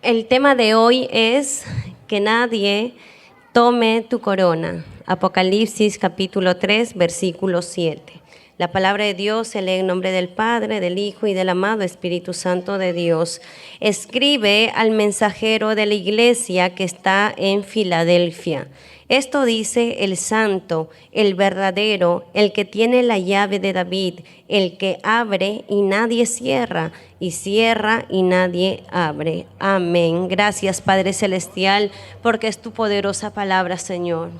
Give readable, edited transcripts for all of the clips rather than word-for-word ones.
El tema de hoy es que nadie tome tu corona. Apocalipsis capítulo 3, versículo 7. La palabra de Dios se lee en nombre del Padre, del Hijo y del amado Espíritu Santo de Dios. Escribe al mensajero de la iglesia que está en Filadelfia. Esto dice el santo, el verdadero, el que tiene la llave de David, el que abre y nadie cierra, y cierra y nadie abre. Amén. Gracias, Padre Celestial, porque es tu poderosa palabra, Señor.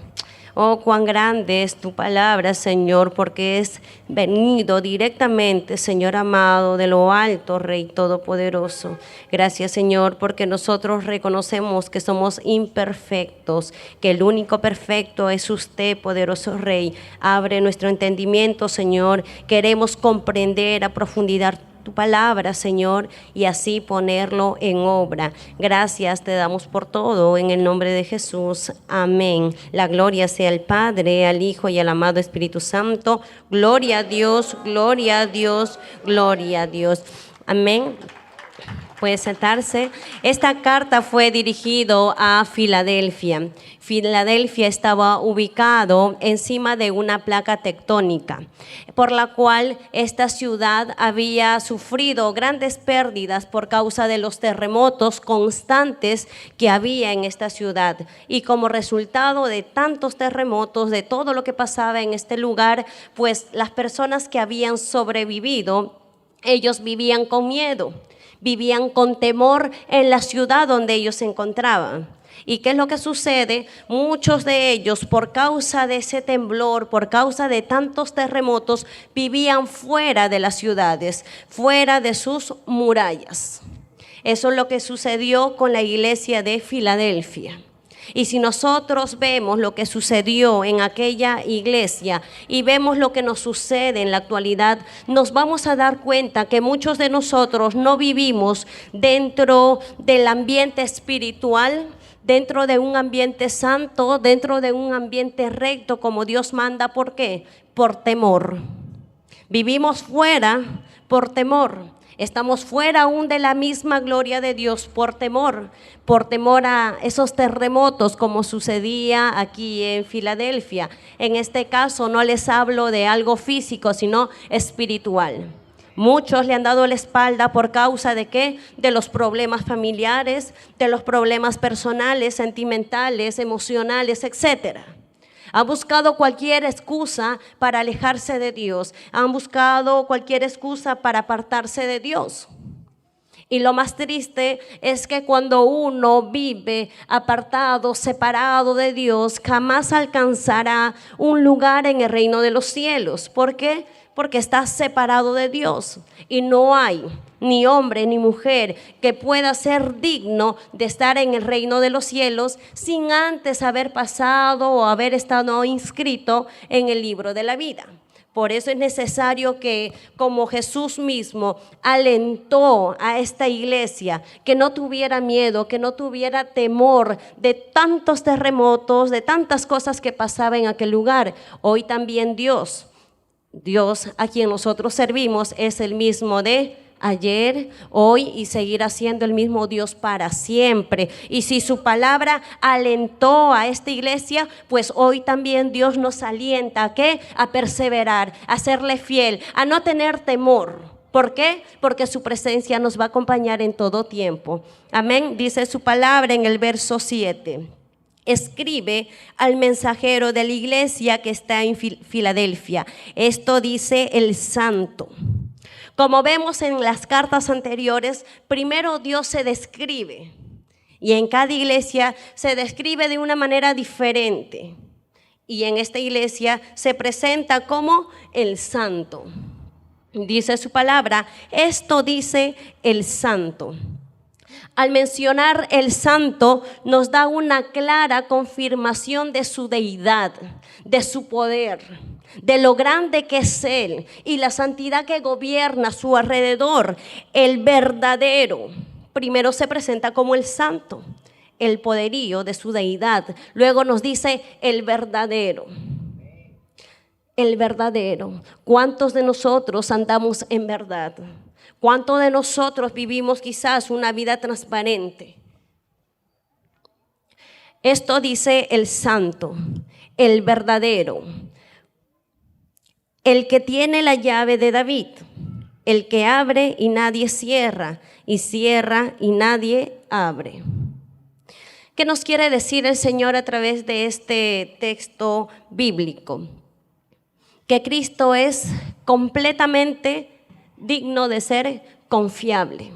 Oh, cuán grande es tu palabra, Señor, porque es venido directamente, Señor amado, de lo alto, Rey Todopoderoso. Gracias, Señor, porque nosotros reconocemos que somos imperfectos, que el único perfecto es usted, poderoso Rey. Abre nuestro entendimiento, Señor. Queremos comprender a profundidad tu palabra, Señor, y así ponerlo en obra. Gracias te damos por todo, en el nombre de Jesús. Amén. La gloria sea al Padre, al Hijo y al amado Espíritu Santo. Gloria a Dios, gloria a Dios, gloria a Dios. Amén. Puede sentarse. Esta carta fue dirigida a Filadelfia. Filadelfia estaba ubicado encima de una placa tectónica, por la cual esta ciudad había sufrido grandes pérdidas por causa de los terremotos constantes que había en esta ciudad. Y como resultado de tantos terremotos, de todo lo que pasaba en este lugar, pues las personas que habían sobrevivido, ellos vivían con miedo. Vivían con temor en la ciudad donde ellos se encontraban. ¿Y qué es lo que sucede? Muchos de ellos, por causa de ese temblor, por causa de tantos terremotos, vivían fuera de las ciudades, fuera de sus murallas. Eso es lo que sucedió con la iglesia de Filadelfia. Y si nosotros vemos lo que sucedió en aquella iglesia y vemos lo que nos sucede en la actualidad, nos vamos a dar cuenta que muchos de nosotros no vivimos dentro del ambiente espiritual, dentro de un ambiente santo, dentro de un ambiente recto como Dios manda. ¿Por qué? Por temor. Vivimos fuera por temor. Estamos fuera aún de la misma gloria de Dios por temor a esos terremotos como sucedía aquí en Filadelfia. En este caso no les hablo de algo físico, sino espiritual. Muchos le han dado la espalda por causa de ¿qué? De los problemas familiares, de los problemas personales, sentimentales, emocionales, etcétera. Han buscado cualquier excusa para alejarse de Dios. Han buscado cualquier excusa para apartarse de Dios. Y lo más triste es que cuando uno vive apartado, separado de Dios, jamás alcanzará un lugar en el reino de los cielos. ¿Por qué? Porque está separado de Dios y no hay ni hombre ni mujer que pueda ser digno de estar en el reino de los cielos sin antes haber pasado o haber estado inscrito en el libro de la vida. Por eso es necesario que, como Jesús mismo alentó a esta iglesia, que no tuviera miedo, que no tuviera temor de tantos terremotos, de tantas cosas que pasaban en aquel lugar. Hoy también Dios a quien nosotros servimos es el mismo de ayer, hoy y seguirá siendo el mismo Dios para siempre. Y si su palabra alentó a esta iglesia, pues hoy también Dios nos alienta ¿a qué? A perseverar, a serle fiel, a no tener temor. ¿Por qué? Porque su presencia nos va a acompañar en todo tiempo. Amén. Dice su palabra en el verso 7. Escribe al mensajero de la iglesia que está en Filadelfia. Esto dice el santo. Como vemos en las cartas anteriores, primero Dios se describe. Y en cada iglesia se describe de una manera diferente. Y en esta iglesia se presenta como el santo. Dice su palabra, esto dice el santo. Al mencionar el santo, nos da una clara confirmación de su deidad, de su poder, de lo grande que es Él y la santidad que gobierna a su alrededor. El verdadero, primero se presenta como el santo, el poderío de su deidad. Luego nos dice el verdadero. El verdadero. ¿Cuántos de nosotros andamos en verdad? ¿Cuántos de nosotros vivimos quizás una vida transparente? Esto dice el santo, el verdadero, el que tiene la llave de David, el que abre y nadie cierra, y cierra y nadie abre. ¿Qué nos quiere decir el Señor a través de este texto bíblico? Que Cristo es completamente digno de ser confiable.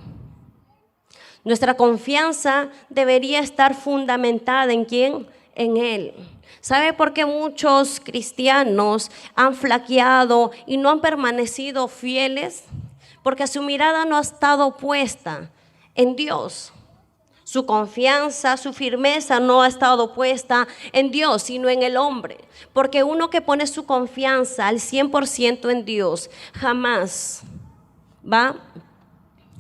Nuestra confianza debería estar fundamentada ¿en quién? En Él. ¿Sabe por qué muchos cristianos han flaqueado y no han permanecido fieles? Porque su mirada no ha estado puesta en Dios. Su confianza, su firmeza no ha estado puesta en Dios, sino en el hombre. Porque uno que pone su confianza al 100% en Dios, jamás va a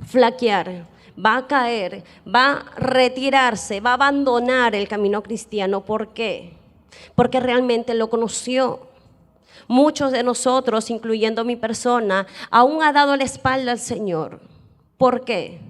flaquear, va a caer, va a retirarse, va a abandonar el camino cristiano. ¿Por qué? Porque realmente lo conoció. Muchos de nosotros, incluyendo mi persona, aún ha dado la espalda al Señor. ¿Por qué?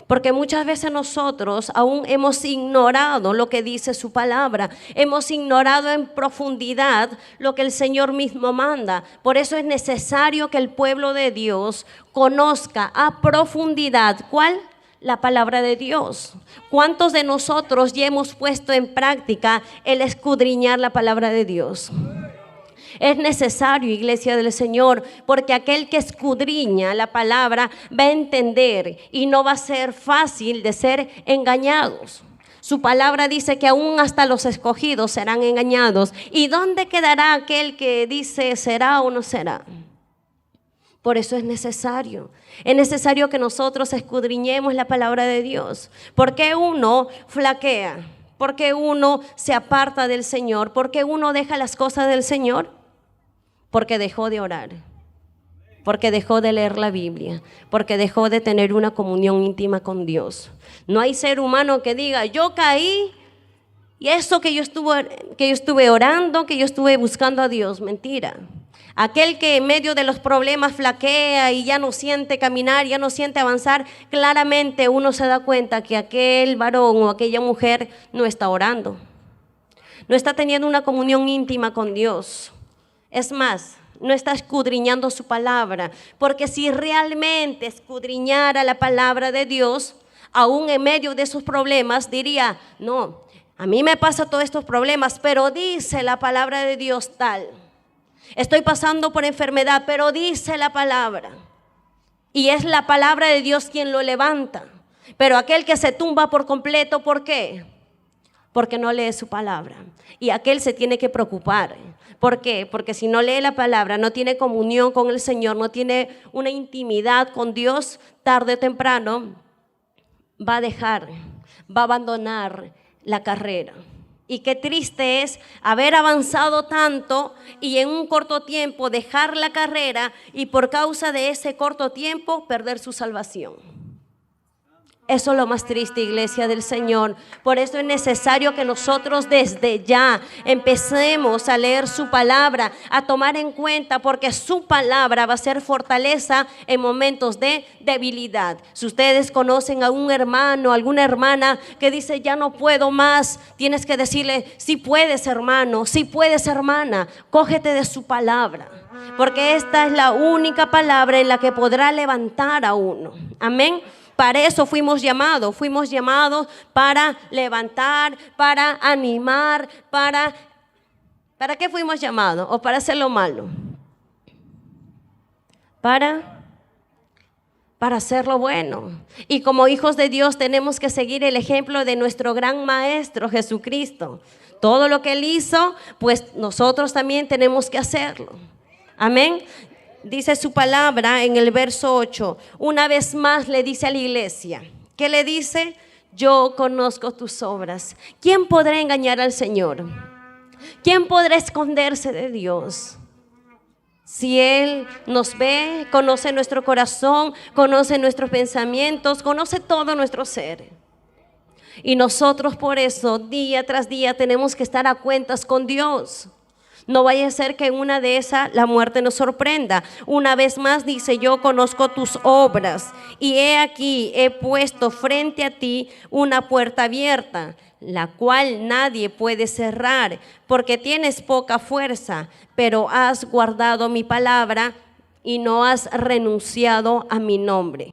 Porque muchas veces nosotros aún hemos ignorado lo que dice su palabra, hemos ignorado en profundidad lo que el Señor mismo manda. Por eso es necesario que el pueblo de Dios conozca a profundidad, ¿cuál? La palabra de Dios. ¿Cuántos de nosotros ya hemos puesto en práctica el escudriñar la palabra de Dios? Es necesario, iglesia del Señor, porque aquel que escudriña la palabra va a entender y no va a ser fácil de ser engañados. Su palabra dice que aún hasta los escogidos serán engañados. ¿Y dónde quedará aquel que dice será o no será? Por eso es necesario que nosotros escudriñemos la palabra de Dios. ¿Por qué uno flaquea? ¿Por qué uno se aparta del Señor? ¿Por qué uno deja las cosas del Señor? Porque dejó de orar, porque dejó de leer la Biblia, porque dejó de tener una comunión íntima con Dios. No hay ser humano que diga, yo caí y eso que yo estuve orando, que yo estuve buscando a Dios. Mentira. Aquel que en medio de los problemas flaquea y ya no siente caminar, ya no siente avanzar, claramente uno se da cuenta que aquel varón o aquella mujer no está orando, no está teniendo una comunión íntima con Dios. Es más, no está escudriñando su palabra, porque si realmente escudriñara la palabra de Dios, aún en medio de sus problemas diría, no, a mí me pasa todos estos problemas, pero dice la palabra de Dios tal. Estoy pasando por enfermedad, pero dice la palabra. Y es la palabra de Dios quien lo levanta. Pero aquel que se tumba por completo, ¿por qué? Porque no lee su palabra. Y aquel se tiene que preocupar. ¿Por qué? Porque si no lee la palabra, no tiene comunión con el Señor, no tiene una intimidad con Dios, tarde o temprano va a dejar, va a abandonar la carrera. Y qué triste es haber avanzado tanto y en un corto tiempo dejar la carrera y por causa de ese corto tiempo perder su salvación. Eso es lo más triste, iglesia del Señor. Por eso es necesario que nosotros desde ya empecemos a leer su palabra, a tomar en cuenta, porque su palabra va a ser fortaleza en momentos de debilidad. Si ustedes conocen a un hermano, alguna hermana que dice ya no puedo más, tienes que decirle, sí puedes, hermano, sí puedes, hermana, cógete de su palabra, porque esta es la única palabra en la que podrá levantar a uno. Amén. Para eso fuimos llamados para levantar, para animar, ¿para qué fuimos llamados? ¿O para hacer lo malo? Para hacer lo bueno. Y como hijos de Dios tenemos que seguir el ejemplo de nuestro gran maestro Jesucristo. Todo lo que Él hizo, pues nosotros también tenemos que hacerlo. Amén. Dice su palabra en el verso 8, una vez más le dice a la iglesia, ¿qué le dice? Yo conozco tus obras. ¿Quién podrá engañar al Señor? ¿Quién podrá esconderse de Dios? Si Él nos ve, conoce nuestro corazón, conoce nuestros pensamientos, conoce todo nuestro ser. Y nosotros por eso día tras día tenemos que estar a cuentas con Dios. No vaya a ser que en una de esas la muerte nos sorprenda. Una vez más dice, yo conozco tus obras y he aquí, he puesto frente a ti una puerta abierta, la cual nadie puede cerrar, porque tienes poca fuerza, pero has guardado mi palabra y no has renunciado a mi nombre.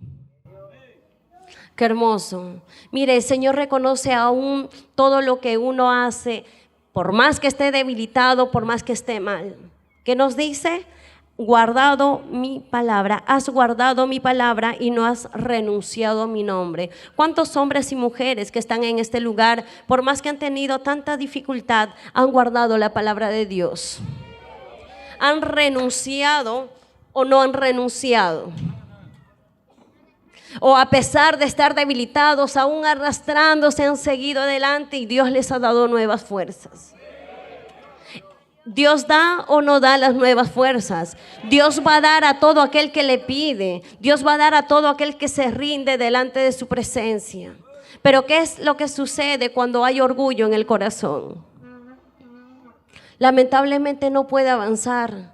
Qué hermoso. Mire, el Señor reconoce aún todo lo que uno hace, por más que esté debilitado, por más que esté mal. ¿Qué nos dice? Guardado mi palabra, has guardado mi palabra y no has renunciado a mi nombre. ¿Cuántos hombres y mujeres que están en este lugar, por más que han tenido tanta dificultad, han guardado la palabra de Dios? ¿Han renunciado o no han renunciado? O a pesar de estar debilitados, aún arrastrándose, han seguido adelante y Dios les ha dado nuevas fuerzas. Dios da o no da las nuevas fuerzas. Dios va a dar a todo aquel que le pide. Dios va a dar a todo aquel que se rinde delante de su presencia. Pero ¿qué es lo que sucede cuando hay orgullo en el corazón? Lamentablemente no puede avanzar.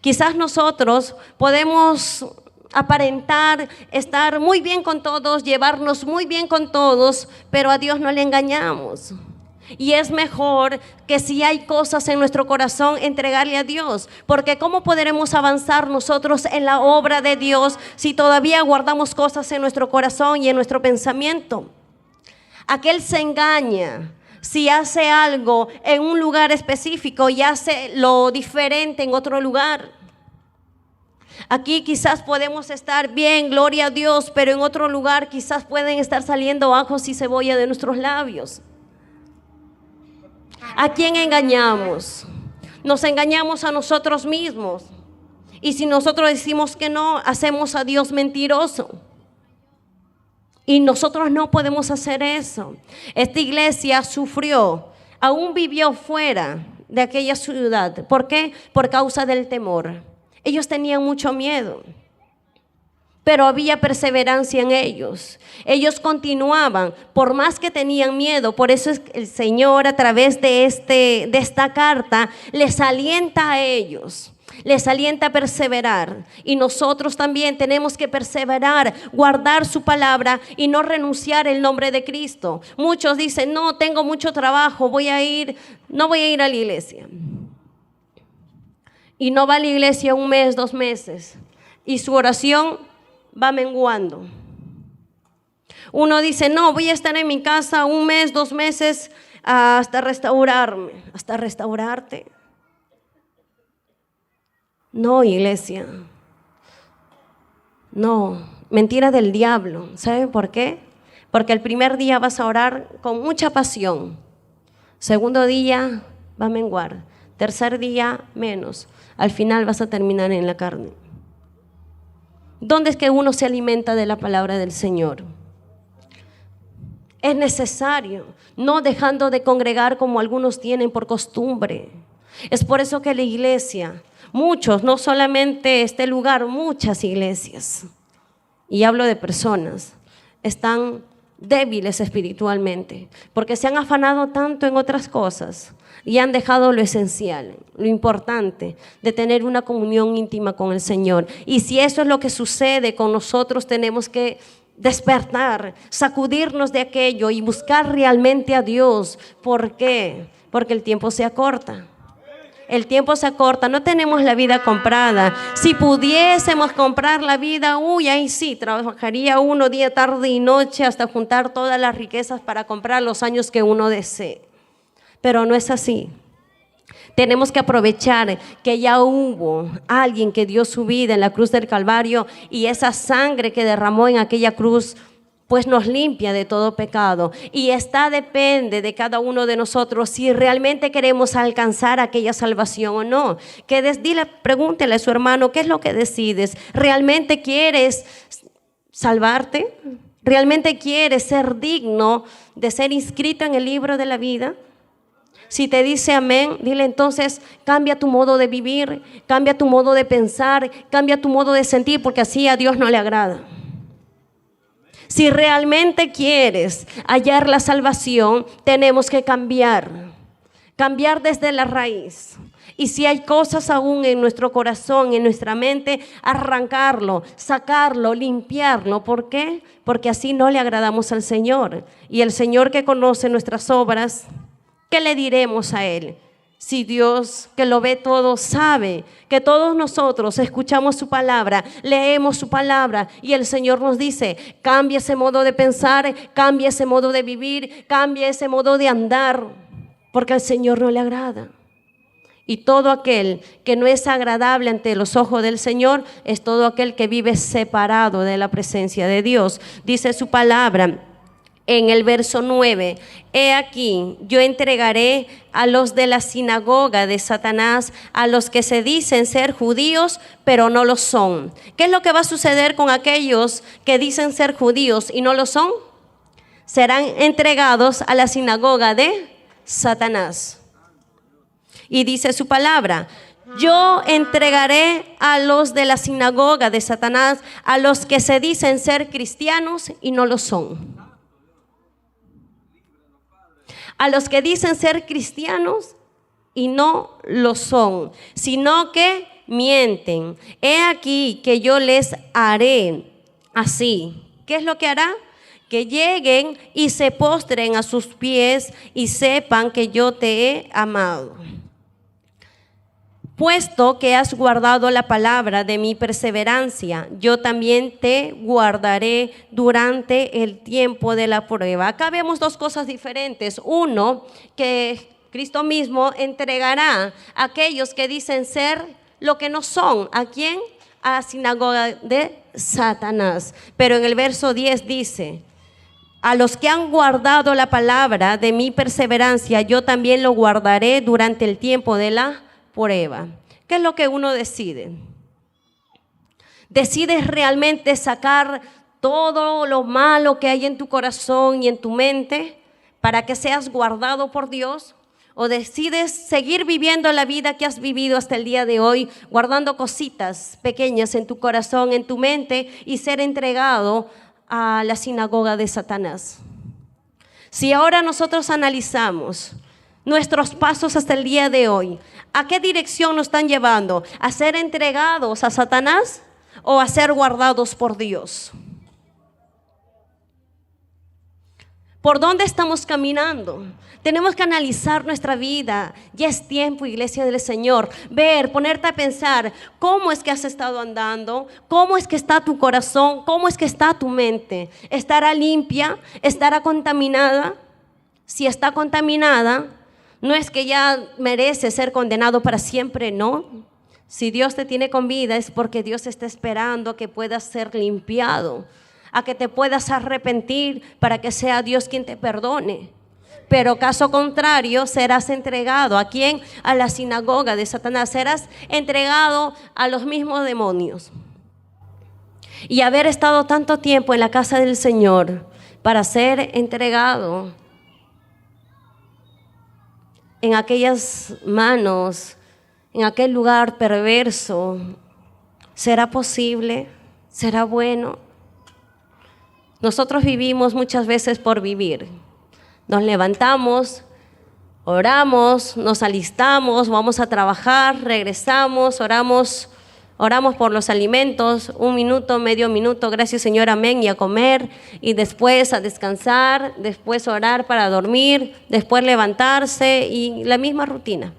Quizás nosotros podemos aparentar estar muy bien con todos, llevarnos muy bien con todos, pero a Dios no le engañamos. Y es mejor que si hay cosas en nuestro corazón, entregarle a Dios, porque ¿cómo podremos avanzar nosotros en la obra de Dios si todavía guardamos cosas en nuestro corazón y en nuestro pensamiento? Aquel se engaña si hace algo en un lugar específico y hace lo diferente en otro lugar. Aquí quizás podemos estar bien, gloria a Dios, pero en otro lugar quizás pueden estar saliendo ajos y cebolla de nuestros labios. ¿A quién engañamos? Nos engañamos a nosotros mismos. Y si nosotros decimos que no, hacemos a Dios mentiroso. Y nosotros no podemos hacer eso. Esta iglesia sufrió, aún vivió fuera de aquella ciudad. ¿Por qué? Por causa del temor. Ellos tenían mucho miedo, pero había perseverancia en ellos. Ellos continuaban, por más que tenían miedo. Por eso es que el Señor, a través de esta carta, les alienta a ellos, les alienta a perseverar. Y nosotros también tenemos que perseverar, guardar su palabra y no renunciar al nombre de Cristo. Muchos dicen, no, tengo mucho trabajo, no voy a ir a la iglesia. Y no va a la iglesia 1 mes, 2 meses, y su oración va menguando. Uno dice, no, voy a estar en mi casa 1 mes, 2 meses hasta restaurarme. ¿Hasta restaurarte? No, iglesia. No, mentira del diablo. ¿Saben por qué? Porque el primer día vas a orar con mucha pasión. Segundo día va a menguar. Tercer día menos. Al final vas a terminar en la carne. ¿Dónde es que uno se alimenta de la palabra del Señor? Es necesario, no dejando de congregar como algunos tienen por costumbre. Es por eso que la iglesia, muchos, no solamente este lugar, muchas iglesias, y hablo de personas, están débiles espiritualmente, porque se han afanado tanto en otras cosas y han dejado lo esencial, lo importante de tener una comunión íntima con el Señor. Y si eso es lo que sucede con nosotros, tenemos que despertar, sacudirnos de aquello y buscar realmente a Dios. ¿Por qué? Porque el tiempo se acorta. El tiempo se acorta, no tenemos la vida comprada. Si pudiésemos comprar la vida, ahí sí, trabajaría uno día, tarde y noche hasta juntar todas las riquezas para comprar los años que uno desee. Pero no es así. Tenemos que aprovechar que ya hubo alguien que dio su vida en la cruz del Calvario, y esa sangre que derramó en aquella cruz pues nos limpia de todo pecado. Y depende de cada uno de nosotros si realmente queremos alcanzar aquella salvación o no. Pregúntele a su hermano, ¿qué es lo que decides? ¿Realmente quieres salvarte? ¿Realmente quieres ser digno de ser inscrito en el libro de la vida? Si te dice amén, dile entonces, cambia tu modo de vivir, cambia tu modo de pensar, cambia tu modo de sentir, porque así a Dios no le agrada. Si realmente quieres hallar la salvación, tenemos que cambiar cambiar desde la raíz. Y si hay cosas aún en nuestro corazón, en nuestra mente, arrancarlo, sacarlo, limpiarlo. ¿Por qué? Porque así no le agradamos al Señor. Y el Señor, que conoce nuestras obras, ¿qué le diremos a Él? Si Dios, que lo ve todo, sabe que todos nosotros escuchamos su palabra, leemos su palabra, y el Señor nos dice: cambia ese modo de pensar, cambia ese modo de vivir, cambia ese modo de andar, porque al Señor no le agrada. Y todo aquel que no es agradable ante los ojos del Señor es todo aquel que vive separado de la presencia de Dios. Dice su palabra en el verso 9: he aquí, yo entregaré a los de la sinagoga de Satanás, a los que se dicen ser judíos, pero no lo son. ¿Qué es lo que va a suceder con aquellos que dicen ser judíos y no lo son? Serán entregados a la sinagoga de Satanás. Y dice su palabra: yo entregaré a los de la sinagoga de Satanás, a los que se dicen ser cristianos y no lo son. A los que dicen ser cristianos y no lo son, sino que mienten. He aquí que yo les haré así. ¿Qué es lo que hará? Que lleguen y se postren a sus pies y sepan que yo te he amado. Puesto que has guardado la palabra de mi perseverancia, yo también te guardaré durante el tiempo de la prueba. Acá vemos dos cosas diferentes. Uno, que Cristo mismo entregará a aquellos que dicen ser lo que no son. ¿A quién? A la sinagoga de Satanás. Pero en el verso 10 dice: a los que han guardado la palabra de mi perseverancia, yo también lo guardaré durante el tiempo de la prueba. ¿Qué es lo que uno decide? ¿Decides realmente sacar todo lo malo que hay en tu corazón y en tu mente para que seas guardado por Dios? ¿O decides seguir viviendo la vida que has vivido hasta el día de hoy, guardando cositas pequeñas en tu corazón, en tu mente, y ser entregado a la sinagoga de Satanás? Si ahora nosotros analizamos nuestros pasos hasta el día de hoy, ¿a qué dirección nos están llevando? ¿A ser entregados a Satanás o a ser guardados por Dios? ¿Por dónde estamos caminando? Tenemos que analizar nuestra vida. Ya es tiempo, iglesia del Señor, ver, ponerte a pensar cómo es que has estado andando, cómo es que está tu corazón, cómo es que está tu mente. ¿Estará limpia? ¿Estará contaminada? Si está contaminada, no es que ya merece ser condenado para siempre, no. Si Dios te tiene con vida es porque Dios está esperando a que puedas ser limpiado, a que te puedas arrepentir para que sea Dios quien te perdone. Pero caso contrario, serás entregado. ¿A quién? A la sinagoga de Satanás. Serás entregado a los mismos demonios. Y haber estado tanto tiempo en la casa del Señor para ser entregado en aquellas manos, en aquel lugar perverso, ¿será posible? ¿Será bueno? Nosotros vivimos muchas veces por vivir. Nos levantamos, oramos, nos alistamos, vamos a trabajar, regresamos, oramos por los alimentos, 1 minuto, medio minuto, gracias Señor, amén, y a comer, y después a descansar, después orar para dormir, después levantarse, y la misma rutina.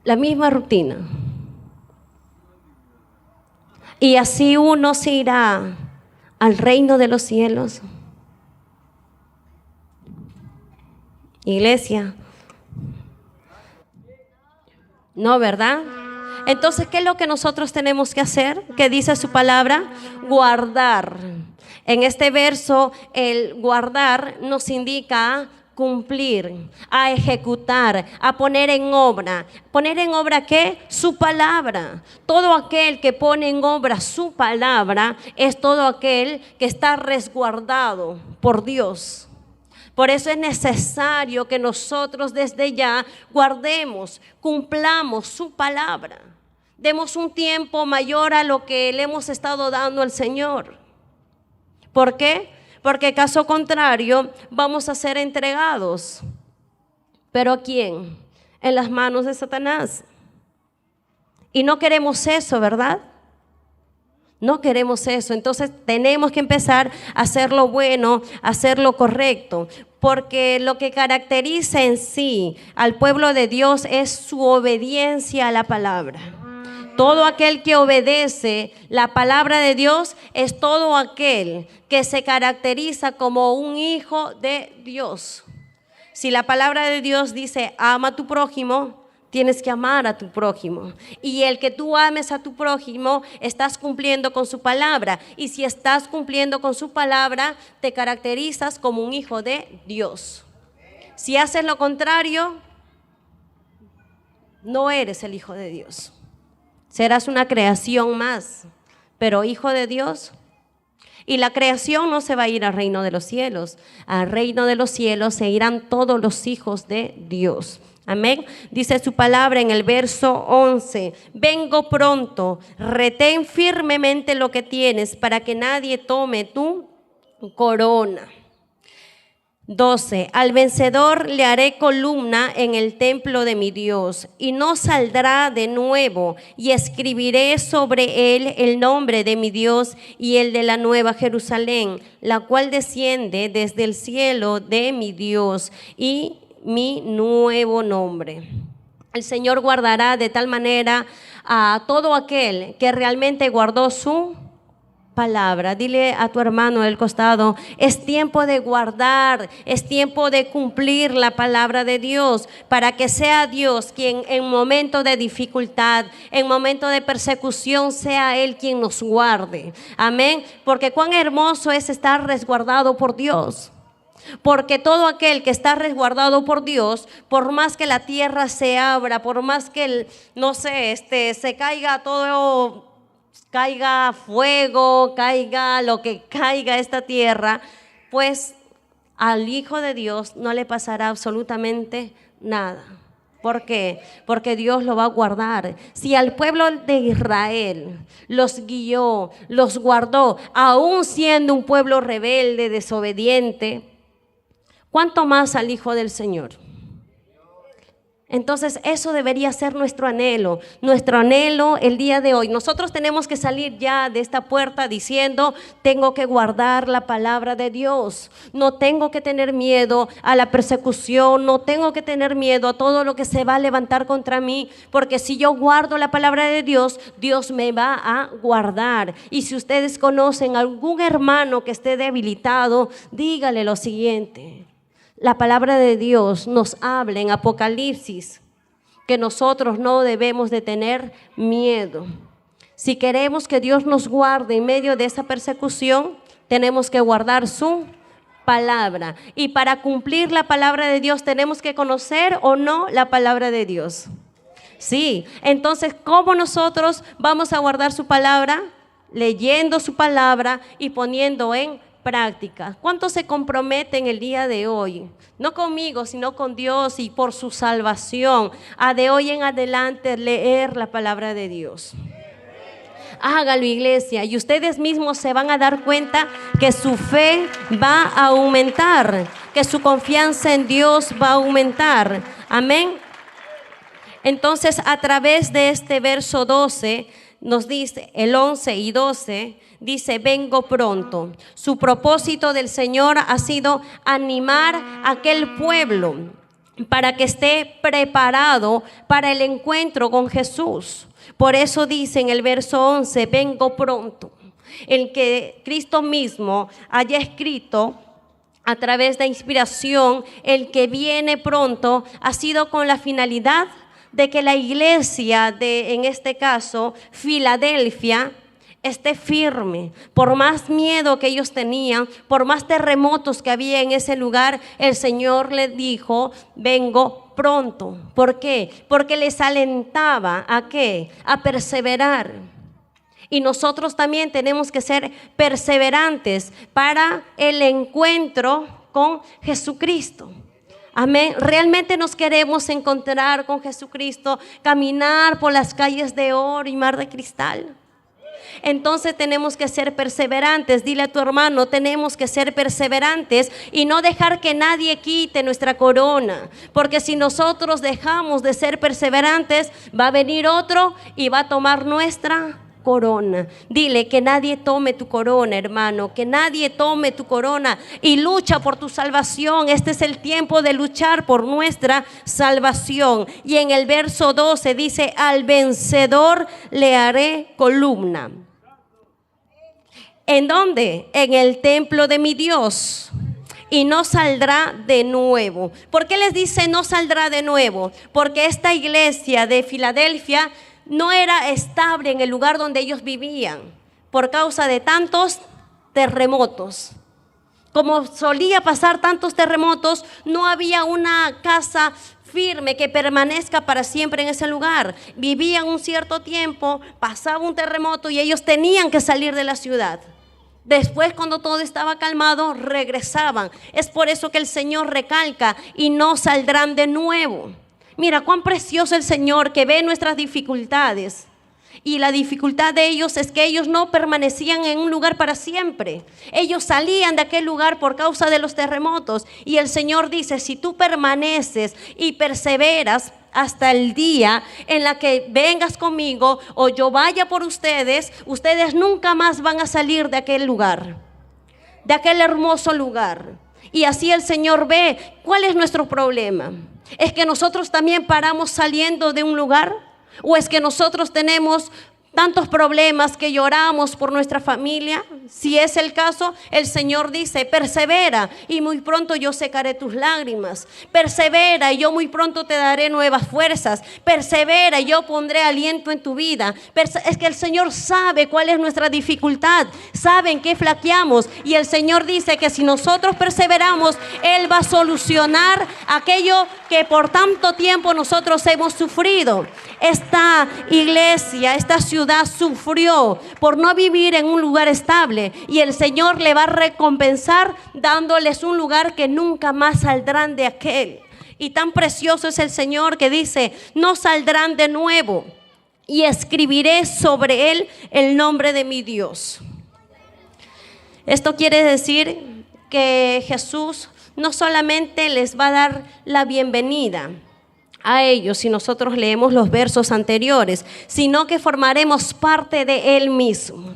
La misma rutina. Y así uno se irá al reino de los cielos. Iglesia, no, ¿verdad? Entonces, ¿qué es lo que nosotros tenemos que hacer? ¿Qué dice su palabra? Guardar. En este verso, el guardar nos indica cumplir, a ejecutar, a poner en obra. ¿Poner en obra qué? Su palabra. Todo aquel que pone en obra su palabra es todo aquel que está resguardado por Dios. Por eso es necesario que nosotros desde ya guardemos, cumplamos su palabra. Demos un tiempo mayor a lo que le hemos estado dando al Señor. ¿Por qué? Porque caso contrario vamos a ser entregados ¿Pero a quién? En las manos de Satanás. Y no queremos eso, ¿verdad? No queremos eso. Entonces tenemos que empezar a hacer lo bueno, a hacer lo correcto. Porque lo que caracteriza en sí al pueblo de Dios es su obediencia a la palabra. Todo aquel que obedece la palabra de Dios es todo aquel que se caracteriza como un hijo de Dios. Si la palabra de Dios dice, ama a tu prójimo, tienes que amar a tu prójimo. Y el que tú ames a tu prójimo, estás cumpliendo con su palabra. Y si estás cumpliendo con su palabra, te caracterizas como un hijo de Dios. Si haces lo contrario, no eres el hijo de Dios. Serás una creación más, pero hijo de Dios. Y la creación no se va a ir al reino de los cielos. Al reino de los cielos se irán todos los hijos de Dios. Amén. Dice su palabra en el verso 11: vengo pronto, retén firmemente lo que tienes para que nadie tome tu corona. 12. Al vencedor le haré columna en el templo de mi Dios, y no saldrá de nuevo, y escribiré sobre él el nombre de mi Dios y el de la nueva Jerusalén, la cual desciende desde el cielo de mi Dios, y mi nuevo nombre. El Señor guardará de tal manera a todo aquel que realmente guardó su palabra. Dile a tu hermano del costado: es tiempo de guardar, es tiempo de cumplir la palabra de Dios, para que sea Dios quien en momento de dificultad, en momento de persecución, sea Él quien nos guarde. Amén. Porque cuán hermoso es estar resguardado por Dios. Porque todo aquel que está resguardado por Dios, por más que la tierra se abra, por más que se caiga todo, caiga fuego, caiga lo que caiga esta tierra, pues al Hijo de Dios no le pasará absolutamente nada. ¿Por qué? Porque Dios lo va a guardar. Si al pueblo de Israel los guió, los guardó, aún siendo un pueblo rebelde, desobediente, ¿cuánto más al Hijo del Señor? Entonces eso debería ser nuestro anhelo el día de hoy. Nosotros tenemos que salir ya de esta puerta diciendo: tengo que guardar la palabra de Dios, no tengo que tener miedo a la persecución, no tengo que tener miedo a todo lo que se va a levantar contra mí, porque si yo guardo la palabra de Dios, Dios me va a guardar. Y si ustedes conocen a algún hermano que esté debilitado, dígale lo siguiente: la palabra de Dios nos habla en Apocalipsis que nosotros no debemos de tener miedo. Si queremos que Dios nos guarde en medio de esa persecución, tenemos que guardar su palabra. Y para cumplir la palabra de Dios, tenemos que conocer o no la palabra de Dios. Sí, entonces, ¿cómo nosotros vamos a guardar su palabra? Leyendo su palabra y poniendo en práctica. ¿Cuántos se comprometen el día de hoy? No conmigo, sino con Dios y por su salvación, a de hoy en adelante leer la palabra de Dios. Hágalo, iglesia, y ustedes mismos se van a dar cuenta que su fe va a aumentar, que su confianza en Dios va a aumentar. Amén. Entonces, a través de este verso 12, nos dice, el 11 y 12, dice: vengo pronto. Su propósito del Señor ha sido animar a aquel pueblo para que esté preparado para el encuentro con Jesús. Por eso dice en el verso 11: vengo pronto. El que Cristo mismo haya escrito a través de inspiración, el que viene pronto, ha sido con la finalidad de que la iglesia en este caso, Filadelfia, esté firme. Por más miedo que ellos tenían, por más terremotos que había en ese lugar, el Señor les dijo: vengo pronto. ¿Por qué? Porque les alentaba ¿a qué? A perseverar. Y nosotros también tenemos que ser perseverantes para el encuentro con Jesucristo. Amén. Realmente nos queremos encontrar con Jesucristo, caminar por las calles de oro y mar de cristal. entonces tenemos que ser perseverantes. Dile a tu hermano, tenemos que ser perseverantes y no dejar que nadie quite nuestra corona, porque si nosotros dejamos de ser perseverantes, va a venir otro y va a tomar nuestra corona. Dile que nadie tome tu corona, hermano, que nadie tome tu corona, y lucha por tu salvación. Este es el tiempo de luchar por nuestra salvación. Y en el verso 12 dice: al vencedor le haré columna. ¿En dónde? En el templo de mi Dios, y no saldrá de nuevo. ¿Por qué les dice no saldrá de nuevo? Porque esta iglesia de Filadelfia no era estable en el lugar donde ellos vivían por causa de tantos terremotos. Como solía pasar tantos terremotos, no había una casa firme que permanezca para siempre en ese lugar. Vivían un cierto tiempo, pasaba un terremoto y ellos tenían que salir de la ciudad. Después, cuando todo estaba calmado, regresaban. Es por eso que el Señor recalca: y no saldrán de nuevo. Mira cuán precioso el Señor, que ve nuestras dificultades. Y la dificultad de ellos es que ellos no permanecían en un lugar para siempre. Ellos salían de aquel lugar por causa de los terremotos. Y el Señor dice: si tú permaneces y perseveras hasta el día en la que vengas conmigo o yo vaya por ustedes, ustedes nunca más van a salir de aquel lugar, de aquel hermoso lugar. Y así el Señor ve cuál es nuestro problema. ¿Es que nosotros también paramos saliendo de un lugar? ¿O es que nosotros tenemos tantos problemas que lloramos por nuestra familia? Si es el caso, el Señor dice: persevera y muy pronto yo secaré tus lágrimas. Persevera y yo muy pronto te daré nuevas fuerzas. Persevera y yo pondré aliento en tu vida. Es que el Señor sabe cuál es nuestra dificultad, sabe en qué flaqueamos, y el Señor dice que si nosotros perseveramos, Él va a solucionar aquello que por tanto tiempo nosotros hemos sufrido. Esta iglesia, esta ciudad sufrió por no vivir en un lugar estable, y el Señor le va a recompensar dándoles un lugar que nunca más saldrán de aquel. Y tan precioso es el Señor que dice: no saldrán de nuevo, y escribiré sobre él el nombre de mi Dios. Esto quiere decir que Jesús no solamente les va a dar la bienvenida a ellos si nosotros leemos los versos anteriores, sino que formaremos parte de Él mismo.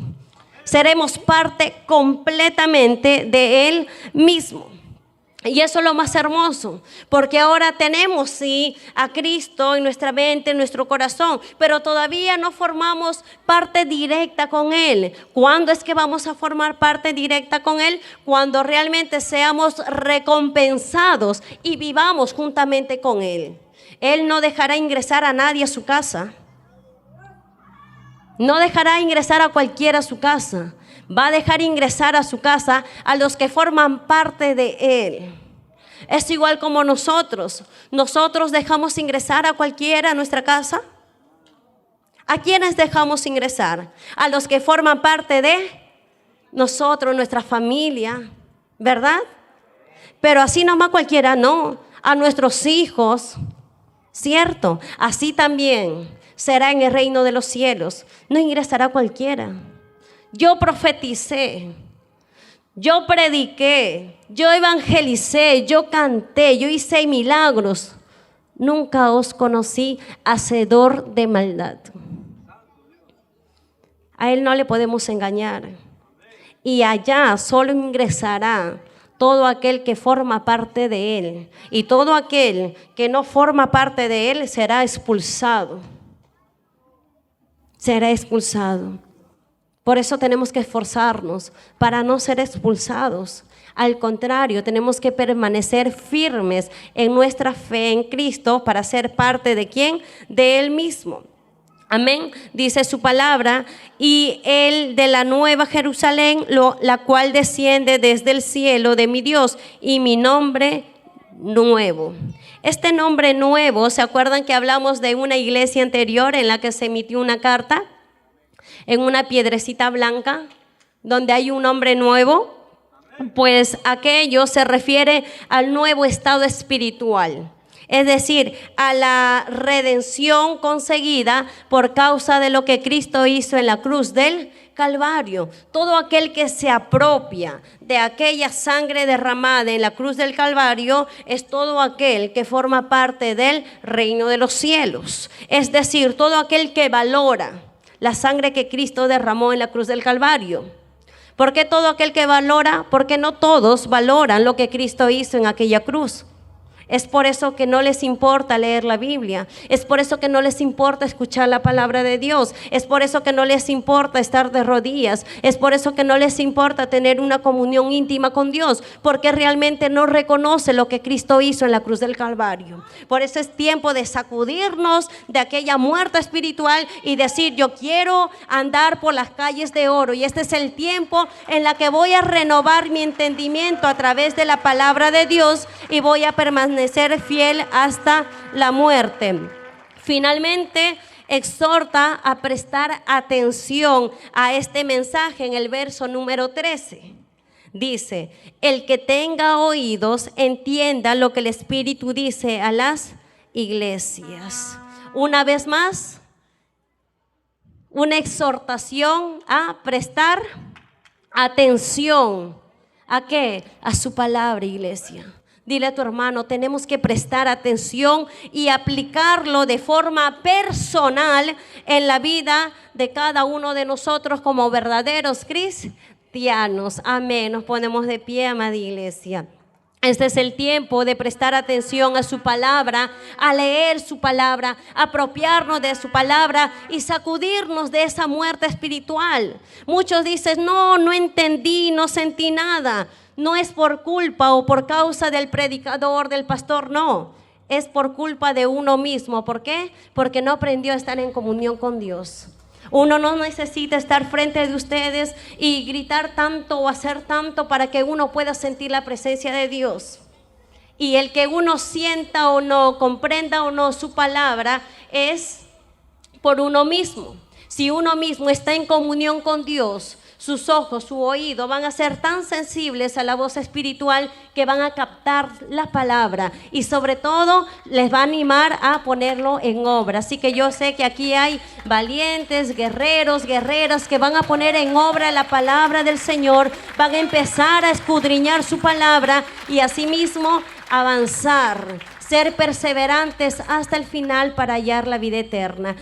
Seremos parte completamente de Él mismo. Y eso es lo más hermoso, porque ahora tenemos sí a Cristo en nuestra mente, en nuestro corazón, pero todavía no formamos parte directa con Él. ¿Cuándo es que vamos a formar parte directa con Él? Cuando realmente seamos recompensados y vivamos juntamente con Él. Él no dejará ingresar a nadie a su casa. No dejará ingresar a cualquiera a su casa. Va a dejar ingresar a su casa a los que forman parte de Él. Es igual como nosotros. Nosotros dejamos ingresar a cualquiera a nuestra casa. ¿A quiénes dejamos ingresar? A los que forman parte de nosotros, nuestra familia, ¿verdad? Pero así nomás cualquiera no. A nuestros hijos, ¿cierto? Así también será en el reino de los cielos. No ingresará cualquiera. Yo profeticé, yo prediqué, yo evangelicé, yo canté, yo hice milagros. Nunca os conocí, hacedor de maldad. A Él no le podemos engañar. Y allá solo ingresará todo aquel que forma parte de Él. Y todo aquel que no forma parte de Él será expulsado. Será expulsado. Por eso tenemos que esforzarnos para no ser expulsados. Al contrario, tenemos que permanecer firmes en nuestra fe en Cristo para ser parte de ¿quién? De Él mismo. Amén. Dice su palabra: y Él de la nueva Jerusalén, la cual desciende desde el cielo de mi Dios, y mi nombre nuevo. Este nombre nuevo, ¿se acuerdan que hablamos de una iglesia anterior en la que se emitió una carta? En una piedrecita blanca, donde hay un nombre nuevo. Pues aquello se refiere al nuevo estado espiritual. Es decir, a la redención conseguida por causa de lo que Cristo hizo en la cruz del Calvario. Todo aquel que se apropia de aquella sangre derramada en la cruz del Calvario es todo aquel que forma parte del reino de los cielos. Es decir, todo aquel que valora la sangre que Cristo derramó en la cruz del Calvario. ¿Por qué todo aquel que valora? Porque no todos valoran lo que Cristo hizo en aquella cruz. Es por eso que no les importa leer la Biblia. Es por eso que no les importa escuchar la palabra de Dios. Es por eso que no les importa estar de rodillas. Es por eso que no les importa tener una comunión íntima con Dios, porque realmente no reconoce lo que Cristo hizo en la cruz del Calvario. Por eso es tiempo de sacudirnos de aquella muerte espiritual y decir: yo quiero andar por las calles de oro. Y este es el tiempo en la que voy a renovar mi entendimiento a través de la palabra de Dios y voy a permanecer fiel hasta la muerte. Finalmente, exhorta a prestar atención a este mensaje en el verso número 13. Dice: el que tenga oídos entienda lo que el Espíritu dice a las iglesias. Una vez más, una exhortación a prestar atención. ¿A qué? A su palabra, iglesia. Dile a tu hermano: tenemos que prestar atención y aplicarlo de forma personal en la vida de cada uno de nosotros como verdaderos cristianos. Amén. Nos ponemos de pie, amada iglesia. Este es el tiempo de prestar atención a su palabra, a leer su palabra, apropiarnos de su palabra y sacudirnos de esa muerte espiritual. Muchos dicen: no entendí, no sentí nada. No es por culpa o por causa del predicador, del pastor, no. Es por culpa de uno mismo. ¿Por qué? Porque no aprendió a estar en comunión con Dios. Uno no necesita estar frente de ustedes y gritar tanto o hacer tanto para que uno pueda sentir la presencia de Dios. Y el que uno sienta o no, comprenda o no su palabra es por uno mismo. Si uno mismo está en comunión con Dios, sus ojos, su oído van a ser tan sensibles a la voz espiritual que van a captar la palabra y sobre todo les va a animar a ponerlo en obra. Así que yo sé que aquí hay valientes, guerreros, guerreras que van a poner en obra la palabra del Señor, van a empezar a escudriñar su palabra y asimismo avanzar, ser perseverantes hasta el final para hallar la vida eterna.